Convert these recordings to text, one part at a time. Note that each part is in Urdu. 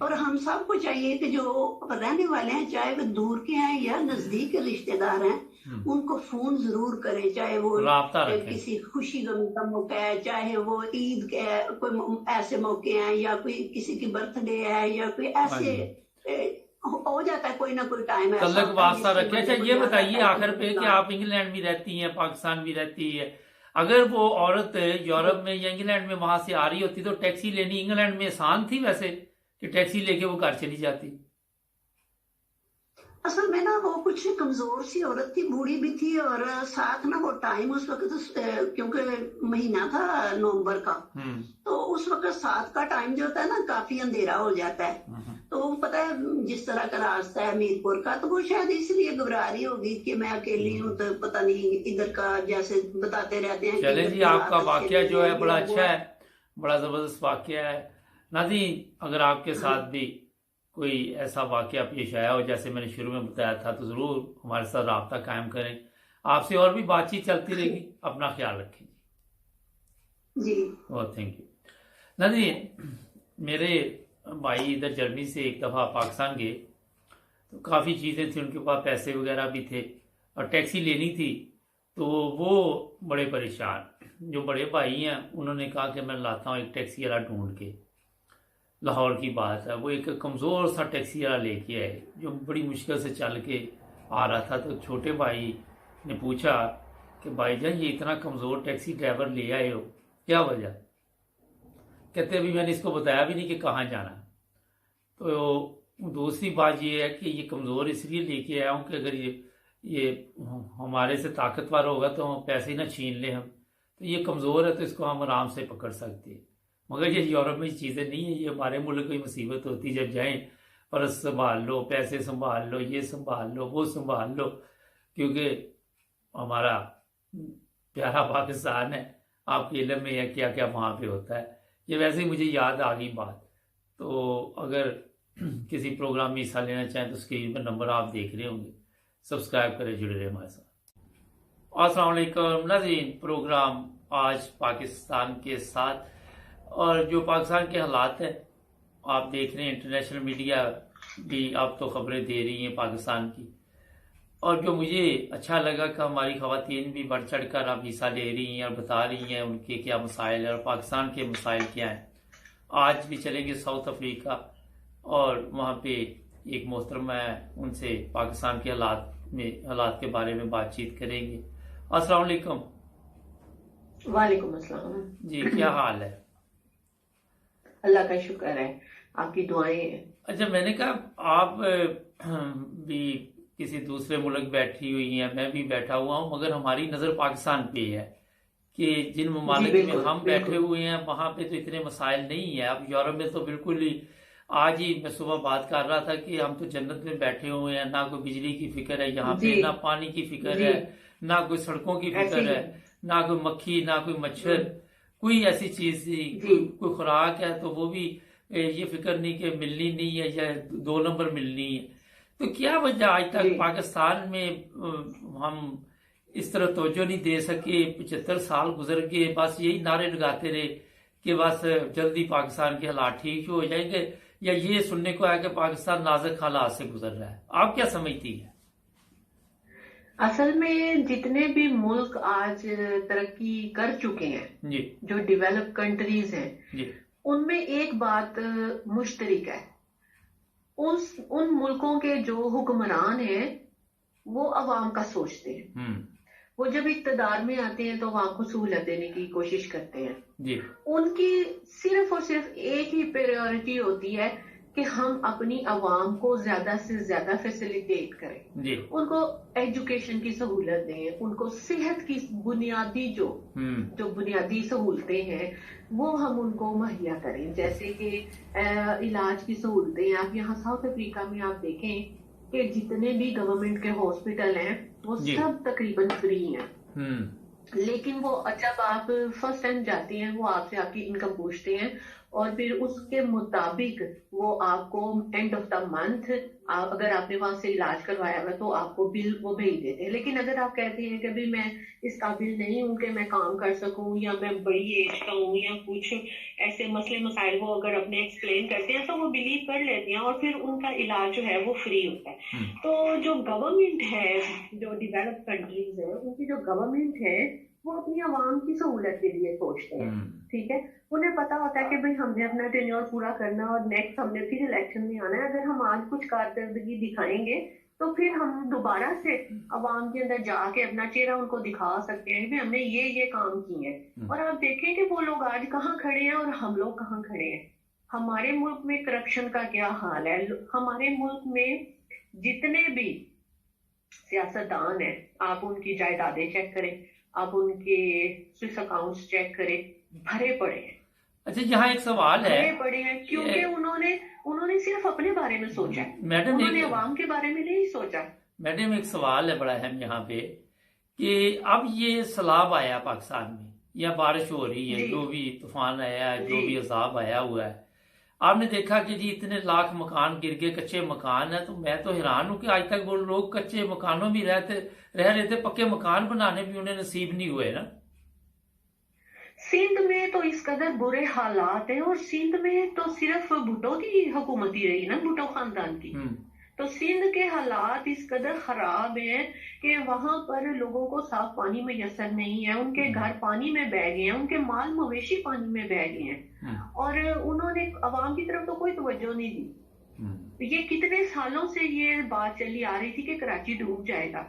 اور ہم سب کو چاہیے کہ جو رہنے والے ہیں چاہے وہ دور کے ہیں یا نزدیک کے رشتے دار ہیں ان کو فون ضرور کریں، چاہے وہ کسی خوشی غم کا موقع ہے، چاہے وہ عید کے کوئی ایسے موقع ہیں یا کوئی کسی کی برتھ ڈے ہے یا کوئی ایسے ہو جاتا ہے کوئی نہ کوئی ٹائم ہے تعلق واسطہ رکھے۔ اچھا یہ بتائیے آخر پہ کہ آپ انگلینڈ بھی رہتی ہیں، پاکستان بھی رہتی ہے، اگر وہ عورت یورپ میں یا انگلینڈ میں وہاں سے آ رہی ہوتی تو ٹیکسی لینی انگلینڈ میں آسان تھی ویسے کہ ٹیکسی لے کے وہ گھر چلی جاتی؟ اصل میں نا وہ کچھ کمزور سی عورت تھی، بوڑھی بھی تھی، اور ساتھ نا وہ ٹائم اس وقت کیونکہ مہینہ تھا نومبر کا، تو اس وقت ساتھ کا ٹائم جو ہوتا ہے نا کافی اندھیرا ہو جاتا ہے، تو پتہ ہے جس طرح کا راستہ ہے میر پور کا، تو وہ شاید اس لیے گھبرا رہی ہوگی کہ میں اکیلی ہوں، تو پتہ نہیں ادھر کا جیسے بتاتے رہتے ہیں۔ چلیں جی، آپ کا واقعہ جو ہے بڑا اچھا ہے، بڑا زبردست واقعہ ہے۔ ناظرین، اگر آپ کے ساتھ بھی کوئی ایسا واقعہ پیش آیا ہو جیسے میں نے شروع میں بتایا تھا تو ضرور ہمارے ساتھ رابطہ قائم کریں، آپ سے اور بھی بات چیت چلتی رہے گی۔ اپنا خیال رکھیں جی، بہت تھینک یو۔ ناظرین، میرے بھائی ادھر جرمنی سے ایک دفعہ پاکستان گئے تو کافی چیزیں تھیں ان کے پاس، پیسے وغیرہ بھی تھے اور ٹیکسی لینی تھی، تو وہ بڑے پریشان، جو بڑے بھائی ہیں انہوں نے کہا کہ میں لاتا ہوں ایک ٹیکسی والا ڈھونڈ کے، لاہور کی بات ہے، وہ ایک کمزور سا ٹیکسی والا لے کے آئے جو بڑی مشکل سے چل کے آ رہا تھا، تو چھوٹے بھائی نے پوچھا کہ بھائی جان یہ اتنا کمزور ٹیکسی ڈرائیور لے آئے ہو، کیا وجہ؟ کہتے ابھی میں نے اس کو بتایا بھی نہیں کہ کہاں جانا ہے۔ تو دوسری بات یہ ہے کہ یہ کمزور اس لیے لے کے آیا ہوں کہ اگر یہ ہمارے سے طاقتور ہوگا تو ہم پیسے نہ چھین لیں، ہم تو یہ کمزور ہے تو اس کو ہم آرام سے پکڑ سکتے ہیں، مگر یہ یورپ میں چیزیں نہیں ہیں، یہ ہمارے ملک کی مصیبت ہوتی، جب جائیں پرس سنبھال لو، پیسے سنبھال لو، یہ سنبھال لو، وہ سنبھال لو، کیونکہ ہمارا پیارا پاکستان ہے، آپ کے علم میں ہے کیا کیا وہاں پہ ہوتا ہے۔ یہ ویسے ہی مجھے یاد آ گئی بات، تو اگر کسی پروگرام میں حصہ لینا چاہیں تو اسکرین پر نمبر آپ دیکھ رہے ہوں گے، سبسکرائب کریں، جڑے رہے ہمارے ساتھ۔ السلام علیکم ناظرین، پروگرام آج پاکستان کے ساتھ، اور جو پاکستان کے حالات ہیں آپ دیکھ رہے ہیں، انٹرنیشنل میڈیا بھی اب تو خبریں دے رہی ہیں پاکستان کی، اور جو مجھے اچھا لگا کہ ہماری خواتین بھی بڑھ چڑھ کر اب حصہ لے رہی ہیں اور بتا رہی ہیں ان کے کیا مسائل ہیں اور پاکستان کے مسائل کیا ہیں۔ آج بھی چلیں گے ساؤتھ افریقہ، اور وہاں پہ ایک محترمہ ہے، ان سے پاکستان کے حالات کے بارے میں بات چیت کریں گے۔ السلام علیکم۔ وعلیکم السلام جی، کیا حال ہے؟ اللہ کا شکر ہے، آپ کی دعائیں ہیں۔ اچھا، میں نے کہا آپ بھی کسی دوسرے ملک بیٹھی ہوئی ہیں، میں بھی بیٹھا ہوا ہوں، مگر ہماری نظر پاکستان پہ ہے کہ جن ممالک میں ہم بیٹھے ہوئے ہیں وہاں پہ تو اتنے مسائل نہیں ہیں۔ اب یورپ میں تو بالکل ہی، آج ہی میں صبح بات کر رہا تھا کہ ہم تو جنت میں بیٹھے ہوئے ہیں، نہ کوئی بجلی کی فکر ہے یہاں پہ، نہ پانی کی فکر ہے، نہ کوئی سڑکوں کی فکر ہے، نہ کوئی مکھی، نہ کوئی مچھر، کوئی ایسی چیز کوئی خوراک ہے تو وہ بھی یہ فکر نہیں کہ ملنی نہیں ہے یا 2 نمبر ملنی ہے۔ تو کیا وجہ آج تک پاکستان میں ہم اس طرح توجہ نہیں دے سکے؟ 75 سال گزر گئے، بس یہی نعرے لگاتے رہے کہ بس جلدی پاکستان کے حالات ٹھیک ہو جائیں گے، یا یہ سننے کو آیا کہ پاکستان نازک حالات سے گزر رہا ہے؟ آپ کیا سمجھتی ہیں؟ اصل میں جتنے بھی ملک آج ترقی کر چکے ہیں، جی، جو ڈیولپ کنٹریز ہیں، جی، ان میں ایک بات مشترک ہے، ان ملکوں کے جو حکمران ہیں وہ عوام کا سوچتے ہیں، وہ جب اقتدار میں آتے ہیں تو عوام کو سہولت دینے کی کوشش کرتے ہیں، جی، ان کی صرف اور صرف ایک ہی پریورٹی ہوتی ہے کہ ہم اپنی عوام کو زیادہ سے زیادہ فیسیلیٹیٹ کریں، جی، ان کو ایجوکیشن کی سہولت دیں، ان کو صحت کی بنیادی جو بنیادی سہولتیں ہیں وہ ہم ان کو مہیا کریں، جیسے کہ علاج کی سہولتیں۔ آپ یہاں ساؤتھ افریقہ میں آپ دیکھیں کہ جتنے بھی گورنمنٹ کے ہاسپٹل ہیں وہ سب تقریباً فری ہیں، لیکن وہ جب آپ فرسٹ ٹائم جاتے ہیں وہ آپ سے آپ کی انکم پوچھتے ہیں اور پھر اس کے مطابق وہ آپ کو اینڈ آف دا منتھ اگر آپ نے وہاں سے علاج کروایا ہوا تو آپ کو بل وہ بھیج دیتے ہیں. لیکن اگر آپ کہتے ہیں کہ بھی میں اس قابل نہیں ہوں کہ میں کام کر سکوں یا میں بڑی ایج کا ہوں یا کچھ ایسے مسئلے مسائل وہ اگر اپنے ایکسپلین کرتے ہیں تو وہ بلیو کر لیتے ہیں اور پھر ان کا علاج جو ہے وہ فری ہوتا ہے. تو جو گورنمنٹ ہے جو ڈیولپ کنٹریز ہے ان کی جو گورنمنٹ ہے وہ اپنی عوام کی سہولت کے لیے سوچتے ہیں. ٹھیک ہے, انہیں پتا ہوتا ہے کہ بھئی ہم نے اپنا ٹینیور پورا کرنا اور نیکسٹ ہم نے پھر الیکشن میں آنا ہے. اگر ہم آج کچھ کارکردگی دکھائیں گے تو پھر ہم دوبارہ سے عوام کے اندر جا کے اپنا چہرہ ان کو دکھا سکتے ہیں کہ ہم نے یہ کام کیے ہیں. اور آپ دیکھیں کہ وہ لوگ آج کہاں کھڑے ہیں اور ہم لوگ کہاں کھڑے ہیں. ہمارے ملک میں کرپشن کا کیا حال ہے. ہمارے ملک میں جتنے بھی سیاستدان ہیں آپ ان کی جائیدادیں چیک کریں, آپ ان کے سوئس اکاؤنٹس چیک کریں, بھرے پڑے ہیں. اچھا یہاں ایک سوال ہے, بھرے پڑے ہیں کیونکہ انہوں نے صرف اپنے بارے میں سوچا ہے, انہوں نے عوام کے بارے میں نہیں سوچا. میڈم ایک سوال ہے بڑا اہم یہاں پہ کہ اب یہ سیلاب آیا پاکستان میں یا بارش ہو رہی ہے, جو بھی طوفان آیا ہے, جو بھی عذاب آیا ہوا ہے, آپ نے دیکھا کہ جی اتنے لاکھ مکان گر گئے, کچے مکان ہیں. تو میں تو حیران ہوں کہ آج تک وہ لوگ کچے مکانوں میں رہ رہے تھے, پکے مکان بنانے بھی انہیں نصیب نہیں ہوئے نا. سندھ میں تو اس قدر برے حالات ہیں, اور سندھ میں تو صرف بھٹو کی حکومت ہی رہی نا, بھٹو خاندان کی. تو سندھ کے حالات اس قدر خراب ہیں کہ وہاں پر لوگوں کو صاف پانی میسر نہیں ہے, ان کے گھر پانی میں بہہ گئے ہیں, ان کے مال مویشی پانی میں بہہ گئے ہیں, اور انہوں نے عوام کی طرف تو کوئی توجہ نہیں دی. یہ کتنے سالوں سے یہ بات چلی آ رہی تھی کہ کراچی ڈوب جائے گا,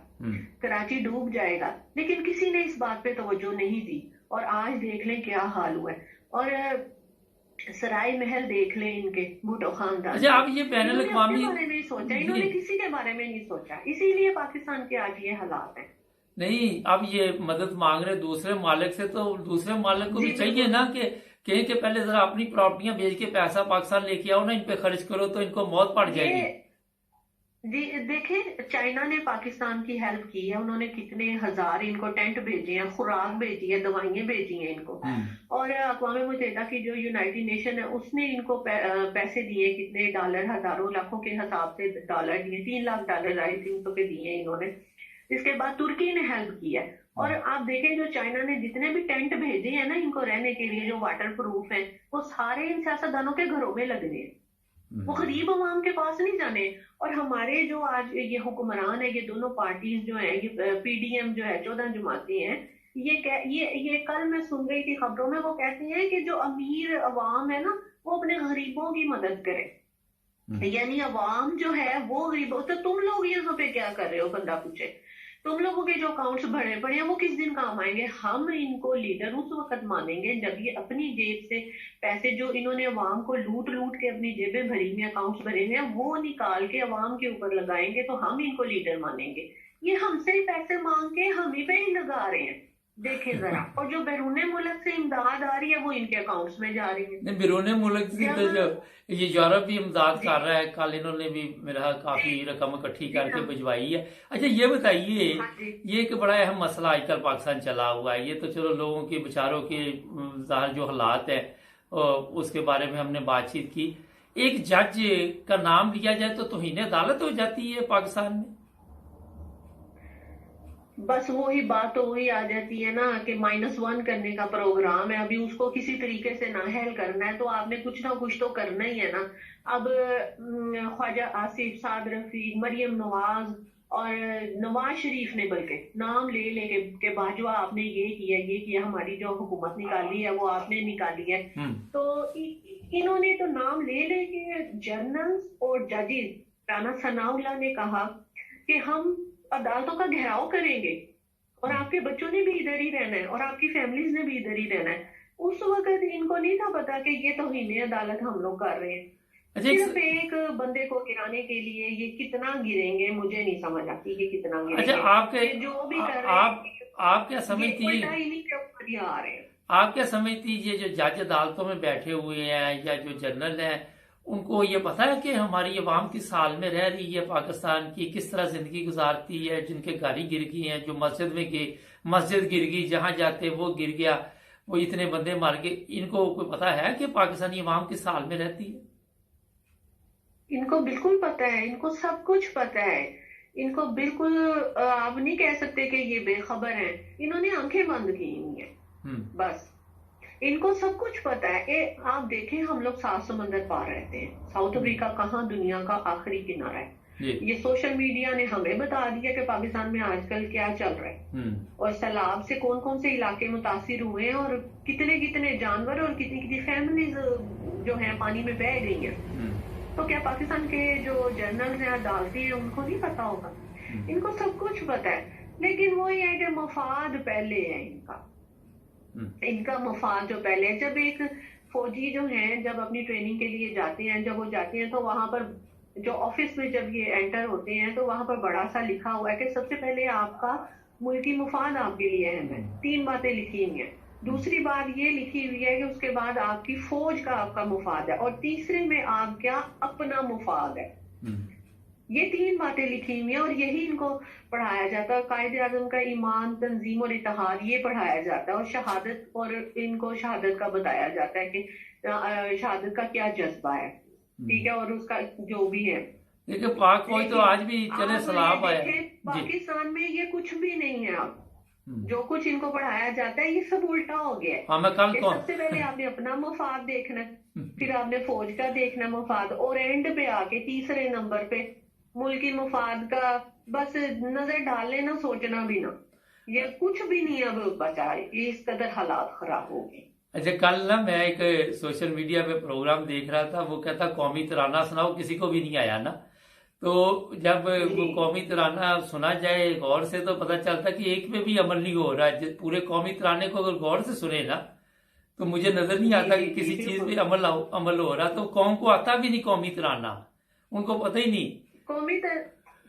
کراچی ڈوب جائے گا, لیکن کسی نے اس بات پہ توجہ نہیں دی. اور آج دیکھ لیں کیا حال ہوا ہے. اور سرائے محل دیکھ لیں ان کے بھٹو خاندان. اچھا آپ یہ بین الاقوامی بارے میں سوچا, انہوں نے کسی کے بارے میں نہیں سوچا, اسی لیے پاکستان کے آج یہ حالات ہیں. نہیں, اب یہ مدد مانگ رہے دوسرے مالک سے, تو دوسرے مالک کو بھی چاہیے نا کہ کہیں کہ پہلے ذرا اپنی پراپرٹیاں بیچ کے پیسہ پاکستان لے کے آؤ نا, ان پہ خرچ کرو تو ان کو موت پڑ جائے گی. جی دیکھیں چائنا نے پاکستان کی ہیلپ کی ہے, انہوں نے کتنے ہزار ان کو ٹینٹ بھیجے ہیں, خوراک بھیجی ہے, دوائیں بھیجی ہیں ان کو. اور اقوام متحدہ کی جو یونائٹڈ نیشن ہے اس نے ان کو پیسے دیے, کتنے ڈالر, ہزاروں لاکھوں کے حساب سے ڈالر دیے, 3 لاکھ ڈالر آئی تھنک تو کے دیے انہوں نے. اس کے بعد ترکی نے ہیلپ کی ہے. اور آپ دیکھیں جو چائنا نے جتنے بھی ٹینٹ بھیجے ہیں نا ان کو رہنے کے لیے, جو واٹر پروف ہیں, وہ سارے ان سیاستدانوں کے گھروں میں لگنے ہیں, وہ غریب عوام کے پاس نہیں جانے. اور ہمارے جو آج یہ حکمران ہے, یہ دونوں پارٹیز جو ہیں, یہ پی ڈی ایم جو ہے 14 جماعتیں ہیں, یہ کل میں سن رہی تھی خبروں میں, وہ کہتے ہیں کہ جو امیر عوام ہے نا وہ اپنے غریبوں کی مدد کرے. یعنی عوام جو ہے وہ غریبوں, تو تم لوگ یہاں پہ کیا کر رہے ہو, بندہ پوچھے. تم لوگوں کے جو اکاؤنٹس بھرے پڑے ہیں وہ کس دن کام آئیں گے. ہم ان کو لیڈر اس وقت مانیں گے جب یہ اپنی جیب سے پیسے جو انہوں نے عوام کو لوٹ کے اپنی جیبیں بھری میں اکاؤنٹس بھرے ہیں وہ نکال کے عوام کے اوپر لگائیں گے, تو ہم ان کو لیڈر مانیں گے. یہ ہم سے ہی پیسے مانگ کے ہم ہی پہ ہی لگا رہے ہیں, دیکھیں ذرا. اور جو بیرون ملک سے امداد آ رہی ہے وہ ان کے اکاؤنٹس میں جا رہی ہے. بیرون ملک سے تو جو یہ یورپ بھی امداد کر رہا ہے, کل انہوں نے بھی میرا کافی رقم اکٹھی کر کے بھجوائی ہے. اچھا یہ بتائیے, یہ ایک بڑا اہم مسئلہ آج کل پاکستان چلا ہوا ہے, یہ تو چلو لوگوں کے بیچاروں کے ظاہر جو حالات ہیں اس کے بارے میں ہم نے بات چیت کی. ایک جج کا نام لیا جائے تو توہین عدالت ہو جاتی ہے پاکستان میں. بس وہی بات تو وہی آ جاتی ہے نا کہ -1 کرنے کا پروگرام ہے, ابھی اس کو کسی طریقے سے نااہل کرنا ہے تو آپ نے کچھ نہ کچھ تو کرنا ہی ہے نا. اب خواجہ آصف, سعد رفیق, مریم نواز اور نواز شریف نے بلکہ نام لے کے باجوہ آپ نے یہ کیا, ہماری جو حکومت نکالی ہے وہ آپ نے نکالی ہے. تو انہوں نے تو نام لے کے جرنلز اور ججز, رانا ثناء اللہ نے کہا کہ ہم عدالتوں کا گھیراؤ کریں گے اور آپ کے بچوں نے بھی ادھر ہی رہنا ہے اور آپ کی فیملیز نے بھی ادھر ہی رہنا ہے. اس وقت ان کو نہیں تھا پتا کہ یہ توہین عدالت ہم لوگ کر رہے ہیں. صرف ایک بندے کو گرانے کے لیے یہ کتنا گریں گے مجھے نہیں سمجھ آتی کہ کتنا گریں گے. جو بھی کر رہے ہیں آپ کیا سمجھتی, آپ کیا سمجھتی یہ جو جج عدالتوں میں بیٹھے ہوئے ہیں یا جو جنرل ہیں ان کو یہ پتا ہے کہ ہماری عوام کس حال میں رہ رہی ہے, پاکستان کی کس طرح زندگی گزارتی ہے, جن کے گاڑی گر گئی ہیں, جو مسجد گر گئی, جہاں جاتے وہ گر گیا, وہ اتنے بندے مار کے. ان کو کوئی پتا ہے کہ پاکستانی عوام کس حال میں رہتی ہے؟ ان کو بالکل پتا ہے, ان کو سب کچھ پتا ہے. ان کو بالکل آپ نہیں کہہ سکتے کہ یہ بے خبر ہیں. انہوں نے آنکھیں بند کی ہوئی ہیں بس. ان کو سب کچھ پتا ہے. آپ دیکھیں ہم لوگ 7 سمندر پار رہتے ہیں. ساؤتھ افریقہ کہاں دنیا کا آخری کنارہ ہے. یہ سوشل میڈیا نے ہمیں بتا دیا کہ پاکستان میں آج کل کیا چل رہا ہے, اور سیلاب سے کون کون سے علاقے متاثر ہوئے ہیں, اور کتنے کتنے جانور اور کتنی کتنی فیملیز جو ہیں پانی میں بہہ گئی ہیں. تو کیا پاکستان کے جو جرنلز ہیں ڈالتے ہیں ان کو نہیں پتا ہوگا؟ ان کو سب کچھ پتا ہے. لیکن وہ یہ ہے کہ مفاد پہلے ہے ان کا مفاد جو پہلے ہے. جب ایک فوجی جو ہیں جب اپنی ٹریننگ کے لیے جاتے ہیں, جب وہ جاتے ہیں تو وہاں پر جو آفس میں جب یہ انٹر ہوتے ہیں تو وہاں پر بڑا سا لکھا ہوا ہے کہ سب سے پہلے آپ کا ملکی مفاد آپ کے لیے اہم ہے. 3 باتیں لکھی ہوئی ہیں. دوسری بات یہ لکھی ہوئی ہے کہ اس کے بعد آپ کی فوج کا آپ کا مفاد ہے, اور تیسرے میں آپ کیا اپنا مفاد ہے. یہ 3 باتیں لکھی ہوئی ہیں, اور یہی ان کو پڑھایا جاتا ہے. قائد اعظم کا ایمان, تنظیم اور اتحاد یہ پڑھایا جاتا ہے, اور شہادت, اور ان کو شہادت کا بتایا جاتا ہے کہ شہادت کا کیا جذبہ ہے. ٹھیک ہے, اور اس کا جو بھی ہے. لیکن پاک فوج تو آج بھی چلے سلام آیا. پاکستان میں یہ کچھ بھی نہیں ہے. اب جو کچھ ان کو پڑھایا جاتا ہے یہ سب الٹا ہو گیا ہے. سب سے پہلے آپ نے اپنا مفاد دیکھنا, پھر آپ نے فوج کا دیکھنا مفاد, اور اینڈ پہ آ کے تیسرے نمبر پہ ملکی مفاد کا بس نظر ڈال لینا, سوچنا بھی نہ. یہ کچھ بھی نہیں اب بچا. اس قدر حالات خراب ہو گئے. اچھا, کل نا میں ایک سوشل میڈیا پہ پروگرام دیکھ رہا تھا, وہ کہتا قومی ترانہ سناؤ, کسی کو بھی نہیں آیا نا. تو جب وہ قومی ترانہ سنا جائے غور سے تو پتہ چلتا کہ ایک میں بھی عمل نہیں ہو رہا ہے. پورے قومی ترانے کو اگر غور سے سنے نا تو مجھے نظر نہیں آتا کہ کسی چیز پہ عمل ہو رہا. تو قوم کو آتا بھی نہیں قومی ترانہ, ان کو پتہ ہی نہیں.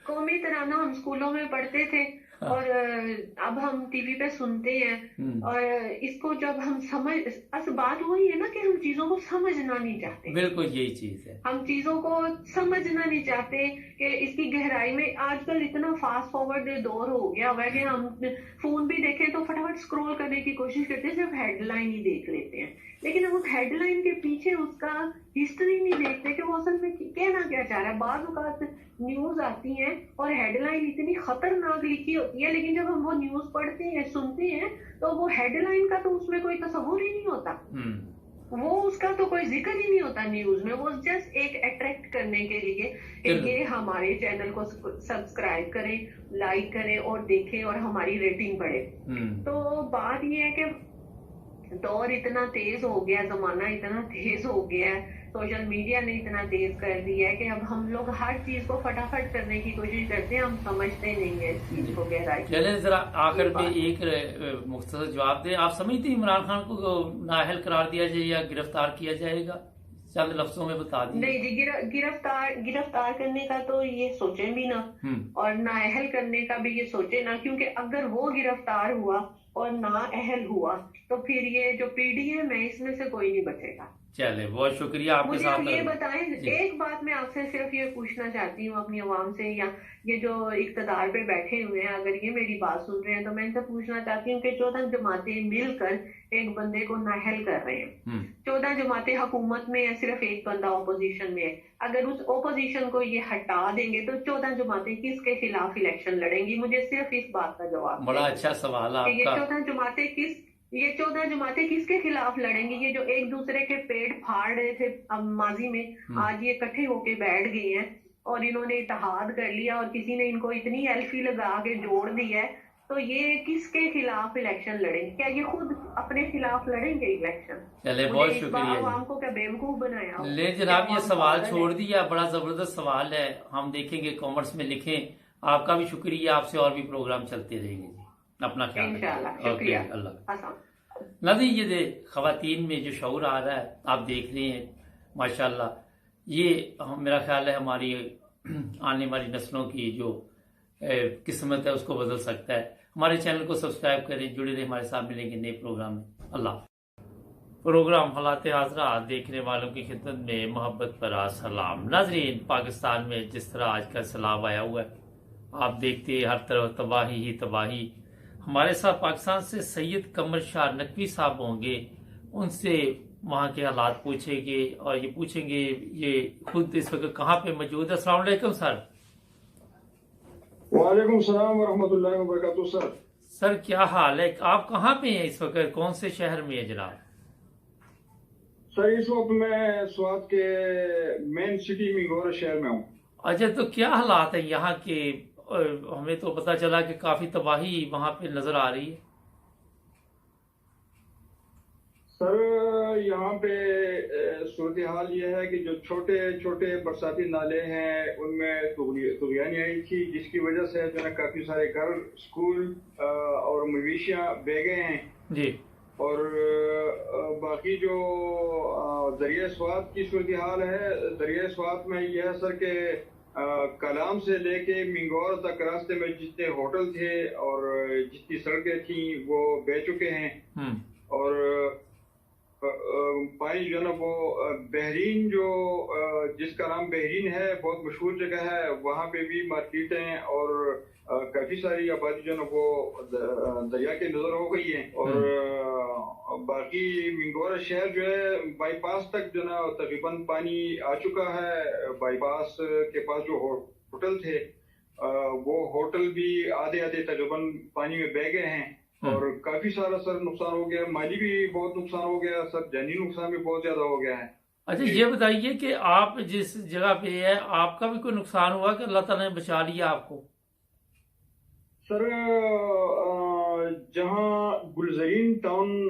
قومی ترانہ ہم اسکولوں میں پڑھتے تھے, اور اب ہم ٹی وی پہ سنتے ہیں, اور اس کو جب ہم بات وہی ہے نا کہ ہم چیزوں کو سمجھنا نہیں چاہتے. بالکل یہی چیز ہے, ہم چیزوں کو سمجھنا نہیں چاہتے کہ اس کی گہرائی میں. آج کل اتنا فاسٹ فارورڈ دور ہو گیا ہوا ہے کہ ہم فون بھی دیکھیں تو فٹافٹ اسکرول کرنے کی کوشش کرتے ہیں, صرف ہیڈ لائن ہی دیکھ لیتے ہیں. لیکن ہم اس ہیڈ لائن کے پیچھے اس کا ہسٹری نہیں دیکھتے کہ وہ اصل میں کہنا کیا چاہ رہا ہے. بعض اوقات نیوز آتی ہیں اور ہیڈ لائن اتنی خطرناک لکھی ہوتی ہے, لیکن جب ہم وہ نیوز پڑھتے ہیں سنتے ہیں تو وہ ہیڈ لائن کا تو اس میں کوئی تصور ہی نہیں ہوتا. وہ اس کا تو کوئی ذکر ہی نہیں ہوتا نیوز میں. وہ جسٹ ایک اٹریکٹ کرنے کے لیے کہ یہ ہمارے چینل کو سبسکرائب کریں, لائک کریں اور دیکھیں اور ہماری ریٹنگ بڑھے. تو بات یہ ہے کہ دور اتنا تیز ہو گیا, زمانہ اتنا تیز ہو گیا ہے, سوشل میڈیا نے اتنا تیز کر دیا ہے کہ اب ہم لوگ ہر چیز کو فٹافٹ کرنے کی کوشش کرتے ہیں, ہم سمجھتے نہیں ہیں اس چیز کو گہرائی. چلیں ذرا آخر پہ ایک مختصر جواب دیں. آپ سمجھتے ہیں عمران خان کو نااہل قرار دیا جائے یا گرفتار کیا جائے گا؟ چند لفظوں میں بتا دیں. نہیں جی, گرفتار کرنے کا تو یہ سوچیں بھی نہ, اور نااہل کرنے کا بھی یہ سوچیں نہ, کیونکہ اگر وہ گرفتار ہوا اور نااہل ہوا تو پھر یہ جو پی ڈی ایم ہے اس میں سے کوئی نہیں بچے گا. چلے, بہت شکریہ آپ کے ساتھ. مجھے یہ بتائیں, ایک بات میں آپ سے صرف یہ پوچھنا چاہتی ہوں اپنی عوام سے, یا یہ جو اقتدار پہ بیٹھے ہوئے ہیں اگر یہ میری بات سن رہے ہیں تو میں ان سے پوچھنا چاہتی ہوں کہ 14 جماعتیں مل کر ایک بندے کو نااہل کر رہے ہیں. 14 جماعتیں حکومت میں ہے, صرف ایک بندہ اپوزیشن میں ہے. اگر اس اپوزیشن کو یہ ہٹا دیں گے تو 14 جماعتیں کس کے خلاف الیکشن لڑیں گی؟ مجھے صرف اس بات کا جواب. بڑا اچھا سوال ہے یہ 14 جماعتیں کس کے خلاف لڑیں گی؟ یہ جو ایک دوسرے کے پیٹ پھاڑ رہے تھے ماضی میں, آج یہ اکٹھے ہو کے بیٹھ گئے ہیں اور انہوں نے اتحاد کر لیا, اور کسی نے ان کو اتنی ایلفی لگا کے جوڑ دیا ہے. تو یہ کس کے خلاف الیکشن لڑیں گے؟ کیا یہ خود اپنے خلاف لڑیں گے الیکشن؟ چلے, بہت شکریہ. عوام کو کیا بیوقوف بنایا؟ لے جناب, یہ سوال چھوڑ دیا, بڑا زبردست سوال ہے, ہم دیکھیں گے کامنٹس میں لکھیں. آپ کا بھی شکریہ, آپ سے اور بھی پروگرام چلتے رہیں گے. جی اپنا خیال رکھیں. اللہ. ناظرین, یہ خواتین میں جو شعور آ رہا ہے آپ دیکھ رہے ہیں ماشاءاللہ, یہ میرا خیال ہے ہماری آنے والی نسلوں کی جو قسمت ہے اس کو بدل سکتا ہے. ہمارے چینل کو سبسکرائب کریں, جڑے رہیں ہمارے ساتھ. ملیں گے نئے پروگرام میں. اللہ. پروگرام حالات حاضرہ دیکھنے والوں کی خدمت میں محبت برا سلام. ناظرین, پاکستان میں جس طرح آج کل سیلاب آیا ہوا ہے, آپ دیکھتے ہر طرف تباہی ہی تباہی. ہمارے ساتھ پاکستان سے سید قمر شاہ نقوی صاحب ہوں گے، ان سے وہاں کے حالات پوچھیں گے اور یہ پوچھیں گے یہ خود اس وقت کہاں پہ موجود ہے۔ السلام علیکم سر۔ وعلیکم السلام ورحمۃ اللہ وبرکاتہ۔ سر کیا حال ہے؟ آپ کہاں پہ ہیں اس وقت؟ کون سے شہر میں ہے جناب؟ سر اس وقت میں سوات کے مین سٹی مینگور شہر میں ہوں۔ اچھا، تو کیا حالات ہیں یہاں کے؟ ہمیں تو پتہ چلا کہ کافی تباہی وہاں پہ نظر آ رہی ہے۔ سر یہاں پہ صورتحال یہ ہے کہ جو چھوٹے چھوٹے برساتی نالے ہیں ان میں طغیانی آئی تھی، جس کی وجہ سے جو ہے کافی سارے گھر، اسکول اور مویشیاں بہہ گئے ہیں جی۔ اور باقی جو دریائے سوات کی صورتحال ہے، دریائے سوات میں یہ ہے سر کہ کلام سے لے کے مینگور تک راستے میں جتنے ہوٹل تھے اور جتنی سڑکیں تھیں وہ بہہ چکے ہیں، اور پانی جو ہے نا وہ بحرین، جو جس کا نام بحرین ہے، بہت مشہور جگہ ہے، وہاں پہ بھی مارکیٹیں اور کافی ساری آبادی جو ہے نا وہ دریا کے نظر ہو گئی ہے۔ اور باقی مینگور شہر جو ہے بائی پاس تک جو ہے نا تقریباً پانی آ چکا ہے۔ بائی پاس کے پاس جو ہوٹل تھے وہ ہوٹل بھی آدھے آدھے تقریباً پانی میں بہہ گئے ہیں، اور کافی سارا سر نقصان ہو گیا، مالی بھی بہت نقصان ہو گیا سر، جانی نقصان بھی بہت زیادہ ہو گیا ہے۔ اچھا یہ بتائیے کہ آپ جس جگہ پہ ہے آپ کا بھی کوئی نقصان ہوا کہ اللہ تعالیٰ نے بچا لیا آپ کو؟ سر جہاں گلزرین ٹاؤن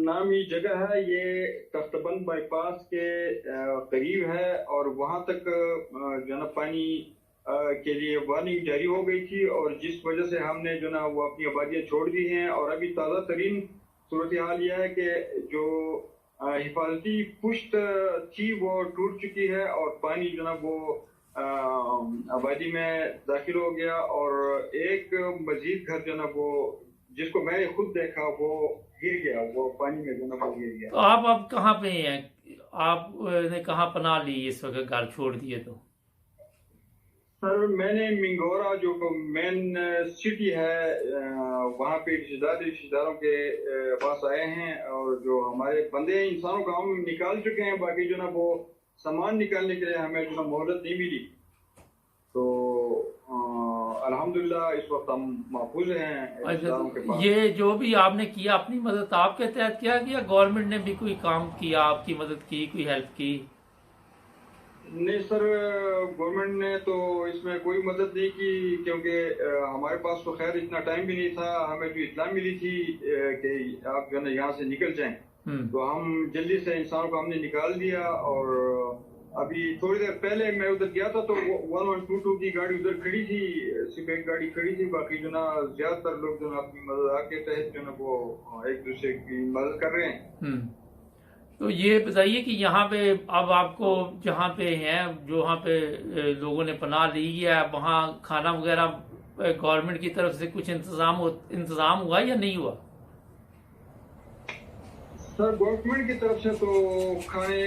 نامی جگہ ہے، یہ تخت بند بائی پاس کے قریب ہے، اور وہاں تک جو ہے نا پانی کے لیے وارننگ جاری ہو گئی تھی، اور جس وجہ سے ہم نے جو نا وہ اپنی آبادیاں چھوڑ دی ہیں۔ اور ابھی تازہ ترین صورتحال یہ ہے کہ جو حفاظتی پشت تھی وہ ٹوٹ چکی ہے، اور پانی جو نا وہ آبادی میں داخل ہو گیا، اور ایک مزید گھر جو نا وہ جس کو میں نے خود دیکھا وہ گر گیا، وہ پانی میں جو نا وہ گر گیا۔ تو آپ اب کہاں پہ ہیں؟ آپ نے کہاں پناہ لی اس وقت گھر چھوڑ دیے تو؟ سر میں نے مینگورا جو مین سٹی ہے وہاں پہ رشتہ داروں کے پاس آئے ہیں، اور جو ہمارے بندے ہیں انسانوں کو ہم نکال چکے ہیں، باقی جو نا وہ سامان نکالنے کے لیے ہمیں جو نا مہلت نہیں ملی، تو الحمدللہ اس وقت ہم محفوظ ہیں رشتہ داروں کے پاس۔ یہ جو بھی آپ نے کیا اپنی مدد آپ کے تحت کیا گیا، گورنمنٹ نے بھی کوئی کام کیا، آپ کی مدد کی، کوئی ہیلپ کی؟ نہیں سر، گورنمنٹ نے تو اس میں کوئی مدد نہیں کی، کیونکہ ہمارے پاس تو خیر اتنا ٹائم بھی نہیں تھا۔ ہمیں جو اطلاع ملی تھی کہ آپ جو ہے نا یہاں سے نکل جائیں، تو ہم جلدی سے انسانوں کو ہم نے نکال دیا، اور ابھی تھوڑی دیر پہلے میں ادھر گیا تھا تو 1122 کی گاڑی ادھر کھڑی تھی، صرف ایک گاڑی کھڑی تھی، باقی جو نا زیادہ تر لوگ جو نا اپنی مدد کے تحت جو نا وہ ایک دوسرے کی مدد کر رہے ہیں۔ تو یہ بتائیے کہ یہاں پہ اب آپ کو جہاں پہ ہیں، جہاں پہ لوگوں نے پناہ لی ہے، وہاں کھانا وغیرہ گورنمنٹ کی طرف سے کچھ انتظام ہوا یا نہیں ہوا؟ سر گورنمنٹ کی طرف سے تو کھانے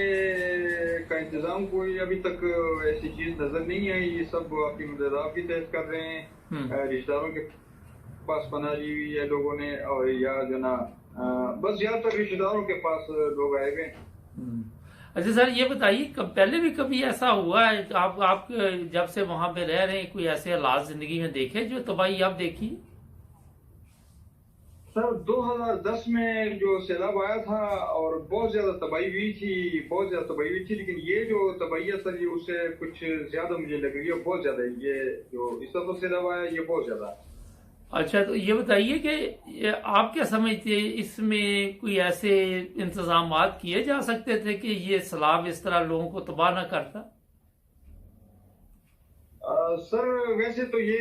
کا انتظام کوئی ابھی تک ایسی چیز نظر نہیں آئی، یہ سب اپنی مدد کے تحت کر رہے ہیں۔ رشتہ داروں کے پاس پناہ لی ہوئی ہے لوگوں نے، اور یا جو نا بس زیادہ تر رشتہ داروں کے پاس لوگ آئے ہوئے ہیں۔ اچھا سر یہ بتائیے پہلے بھی کبھی ایسا ہوا ہے آپ جب سے وہاں پہ رہ رہے ہیں، کوئی ایسے حالات زندگی میں دیکھے جو تباہی آپ دیکھی؟ سر 2010 میں جو سیلاب آیا تھا اور بہت زیادہ تباہی ہوئی تھی، لیکن یہ جو تباہی ہے سر یہ اس سے کچھ زیادہ مجھے لگ رہی ہے، بہت زیادہ یہ جو اس طرح سیلاب آیا یہ بہت زیادہ ہے۔ اچھا تو یہ بتائیے کہ آپ کیا سمجھتے ہیں اس میں کوئی ایسے انتظامات کیے جا سکتے تھے کہ یہ سیلاب اس طرح لوگوں کو تباہ نہ کرتا؟ سر ویسے تو یہ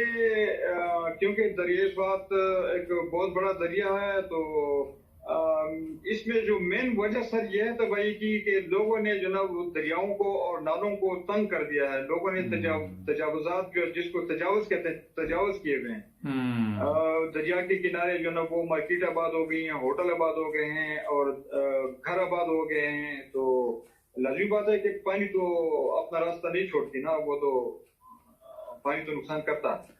کیونکہ دریائے سوات ایک بہت بڑا دریا ہے، تو اس میں جو مین وجہ سر یہ ہے تباہی کی کہ لوگوں نے جو نا دریاؤں کو اور نالوں کو تنگ کر دیا ہے، لوگوں نے تجاوزات جو جس کو تجاوز کہتے ہیں تجاوز کیے ہوئے ہیں۔ دریا کے کنارے جو نا وہ مارکیٹ آباد ہو گئی ہیں، ہوٹل آباد ہو گئے ہیں، اور گھر آباد ہو گئے ہیں، تو لازمی بات ہے کہ پانی تو اپنا راستہ نہیں چھوڑتی نا، وہ تو پانی تو نقصان کرتا ہے۔